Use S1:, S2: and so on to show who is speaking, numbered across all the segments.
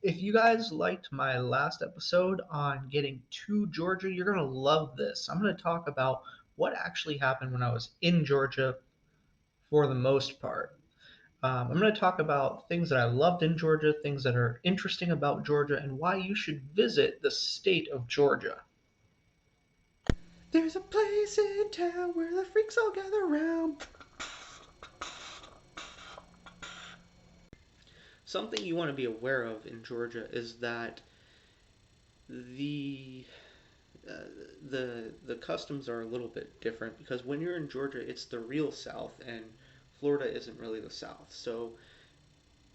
S1: If you guys liked my last episode on getting to Georgia, you're going to love this. I'm going to talk about what actually happened when I was in Georgia for the most part. I'm going to talk about things that I loved in Georgia, things that are interesting about Georgia, and why you should visit the state of Georgia.
S2: There's a place in town where the freaks all gather round. Something you want to be aware of in Georgia is that the uh, the customs are a little bit different because when you're in Georgia, it's the real South, and Florida isn't really the South. So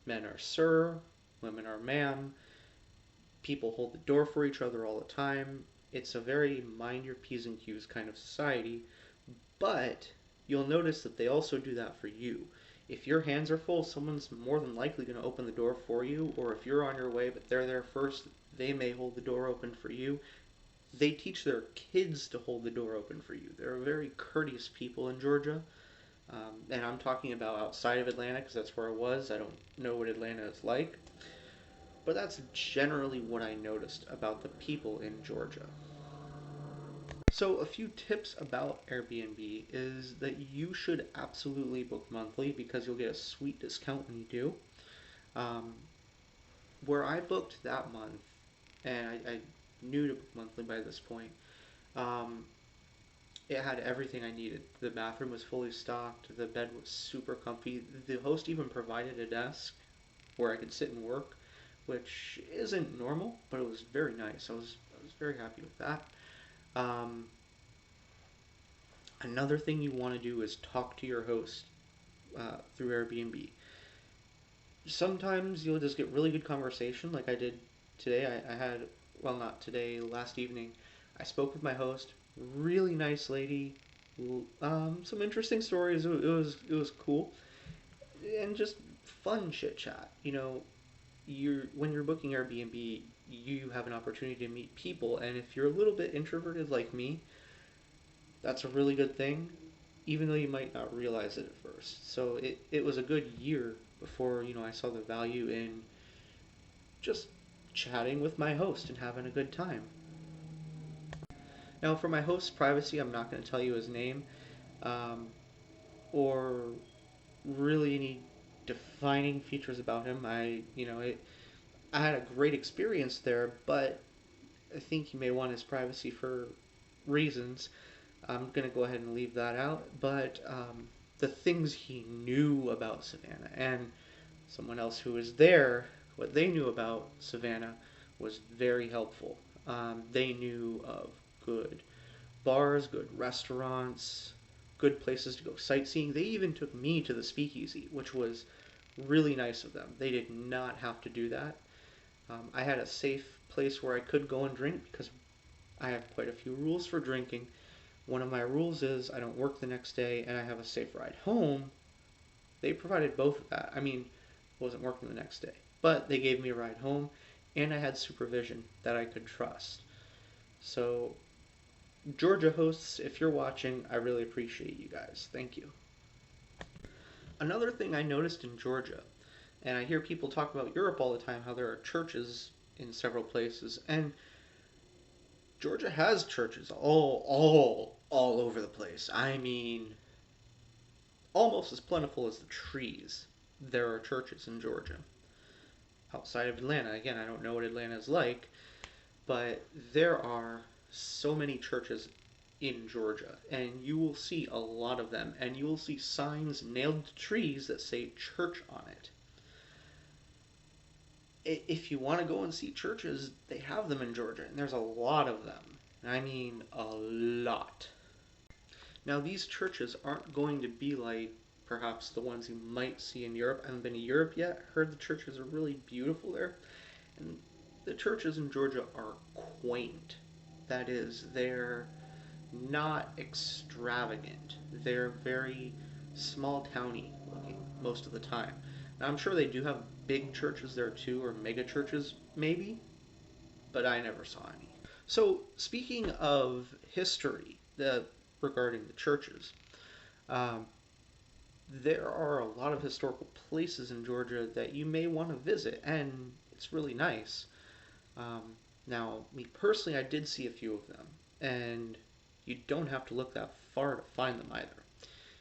S2: men are sir, women are ma'am. People hold the door for each other all the time. It's a very mind your p's and q's kind of society. But you'll notice that they also do that for you. If your hands are full, someone's more than likely going to open the door for you, or if you're on your way but they're there first, they may hold the door open for you. They teach their kids to hold the door open for you. They're very courteous people in Georgia. And I'm talking about outside of Atlanta because that's where I was. I don't know what Atlanta is like. But that's generally what I noticed about the people in Georgia. So, a few tips about Airbnb is that you should absolutely book monthly because you'll get a sweet discount when you do. Um, where I booked that month, and I knew to book monthly by this point, um, it had everything I needed. The bathroom was fully stocked, the bed was super comfy. The host even provided a desk where I could sit and work, which isn't normal, but it was very nice. I was very happy with that. Um, Another thing you want to do is talk to your host through Airbnb. Sometimes you'll just get really good conversation, like I did today. I had, well, not today, last evening. I spoke with my host, really nice lady. Some interesting stories. It was cool, and just fun chit chat. When you're booking Airbnb, you have an opportunity to meet people, and if you're a little bit introverted like me, that's a really good thing, even though you might not realize it at first. So it was a good year before, I saw the value in just chatting with my host and having a good time. Now, for my host's privacy, I'm not going to tell you his name um, or really any defining features about him. I had a great experience there, but I think he may want his privacy for reasons. I'm going to go ahead and leave that out. But the things he knew about Savannah and someone else who was there, what they knew about Savannah was very helpful. They knew of good bars, good restaurants, good places to go sightseeing. They even took me to the speakeasy, which was really nice of them. They did not have to do that. I had a safe place where I could go and drink because I have quite a few rules for drinking. One of my rules is I don't work the next day and I have a safe ride home. They provided both of that. I mean, I wasn't working the next day, but they gave me a ride home and I had supervision that I could trust. So, Georgia hosts, if you're watching, I really appreciate you guys. Thank you. Another thing I noticed in Georgia, and I hear people talk about Europe all the time, how there are churches in several places, and Georgia has churches all over the place. I mean, almost as plentiful as the trees. There are churches in Georgia. Outside of Atlanta, again, I don't know what Atlanta is like, but there are so many churches in Georgia, and you will see a lot of them, and you will see signs nailed to trees that say church on it. If you want to go and see churches, they have them in Georgia, and there's a lot of them. I mean, a lot. Now, these churches aren't going to be like perhaps the ones you might see in Europe. I haven't been to Europe yet. Heard the churches are really beautiful there. And the churches in Georgia are quaint. That is, they're not extravagant. They're very small towny looking most of the time. Now, I'm sure they do have big churches there too, or mega churches maybe, but I never saw any. So, speaking of history regarding the churches, um, there are a lot of historical places in Georgia that you may want to visit, and It's really nice. Um, Now, me personally, I did see a few of them, and you don't have to look that far to find them either.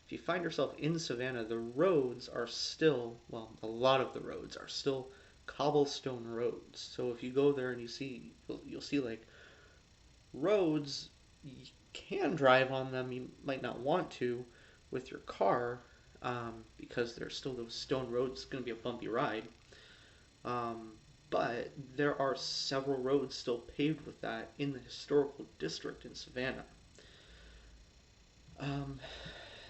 S2: If you find yourself in Savannah, the roads are still, well, a lot of the roads are still cobblestone roads. So if you go there and you'll see like roads, you can drive on them. You might not want to with your car because there's still those stone roads. It's going to be a bumpy ride. Um, but there are several roads still paved with that in the historical district in Savannah. Um,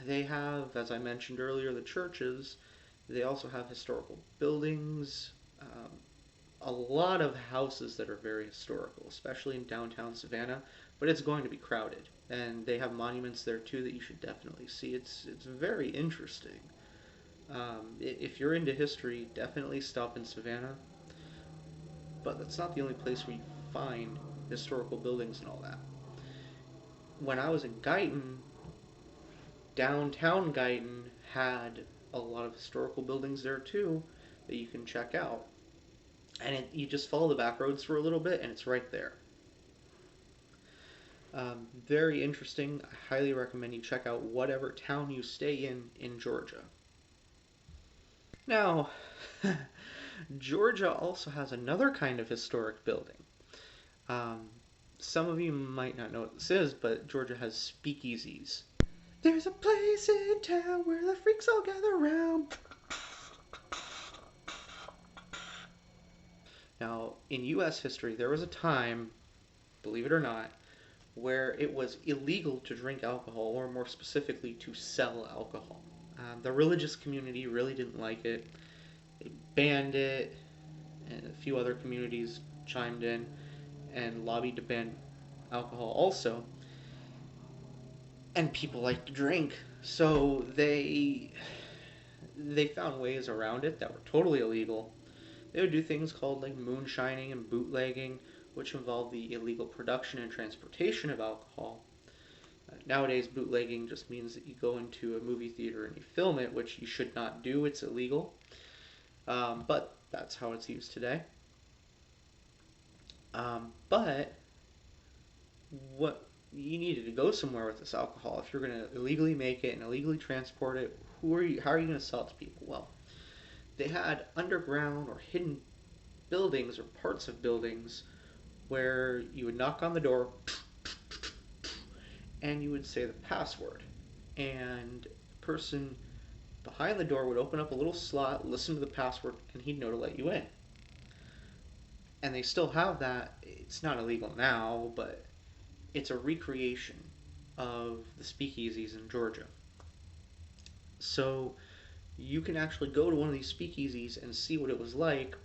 S2: they have, as I mentioned earlier, the churches. They also have historical buildings, a lot of houses that are very historical, especially in downtown Savannah. But it's going to be crowded, and they have monuments there too that you should definitely see. It's very interesting. If you're into history, definitely stop in Savannah. But that's not the only place where you find historical buildings and all that. When I was in Guyton, downtown Guyton had a lot of historical buildings there too that you can check out. And you just follow the back roads for a little bit, and it's right there. Very interesting. I highly recommend you check out whatever town you stay in Georgia. Now, Georgia also has another kind of historic building. Um, some of you might not know what this is, but Georgia has speakeasies. There's a place in town where the freaks all gather around. Now, in U.S. history, there was a time, believe it or not, where it was illegal to drink alcohol, or more specifically, to sell alcohol. The religious community really didn't like it. They banned it, and a few other communities chimed in and lobbied to ban alcohol also. And people like to drink, so they found ways around it that were totally illegal. They would do things called like moonshining and bootlegging, which involve the illegal production and transportation of alcohol. Nowadays, bootlegging just means that you go into a movie theater and you film it, which you should not do. It's illegal. But that's how it's used today. But what you needed to go somewhere with this alcohol. If you're going to illegally make it and illegally transport it, how are you going to sell it to people? Well, they had underground or hidden buildings or parts of buildings where you would knock on the door and you would say the password. And the person behind the door would open up a little slot, listen to the password, and he'd know to let you in. And they still have that. It's not illegal now, but it's a recreation of the speakeasies in Georgia. So you can actually go to one of these speakeasies and see what it was like.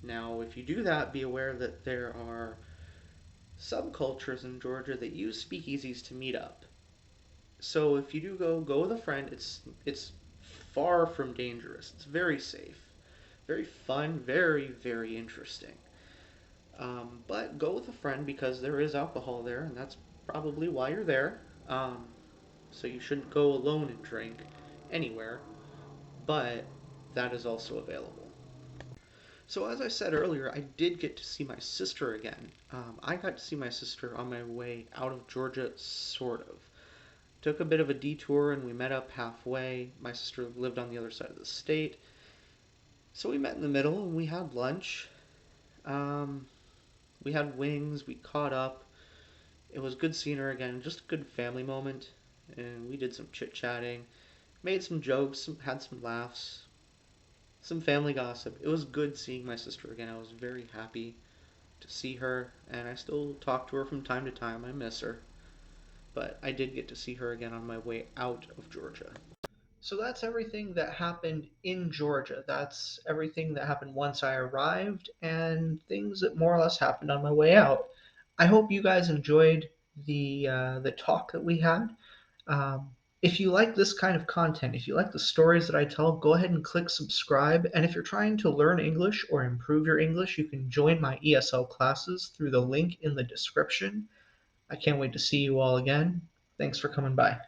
S2: Now, if you do that, be aware that there are subcultures in Georgia that use speakeasies to meet up. So if you do go with a friend. It's far from dangerous. It's very safe, very fun, very interesting. But go with a friend because there is alcohol there, and that's probably why you're there. So you shouldn't go alone and drink anywhere, but that is also available. So as I said earlier, I did get to see my sister again. I got to see my sister on my way out of Georgia, sort of. Took a bit of a detour and we met up halfway. My sister lived on the other side of the state. So we met in the middle and we had lunch. Um, we had wings, we caught up. It was good seeing her again, just a good family moment. And we did some chit chatting, made some jokes, had some laughs, some family gossip. It was good seeing my sister again. I was very happy to see her, and I still talk to her from time to time. I miss her. But I did get to see her again on my way out of Georgia.
S1: So that's everything that happened in Georgia. That's everything that happened once I arrived and things that more or less happened on my way out. I hope you guys enjoyed the talk that we had. Um, if you like this kind of content, if you like the stories that I tell, go ahead and click subscribe. And if you're trying to learn English or improve your English, you can join my ESL classes through the link in the description. I can't wait to see you all again. Thanks for coming by.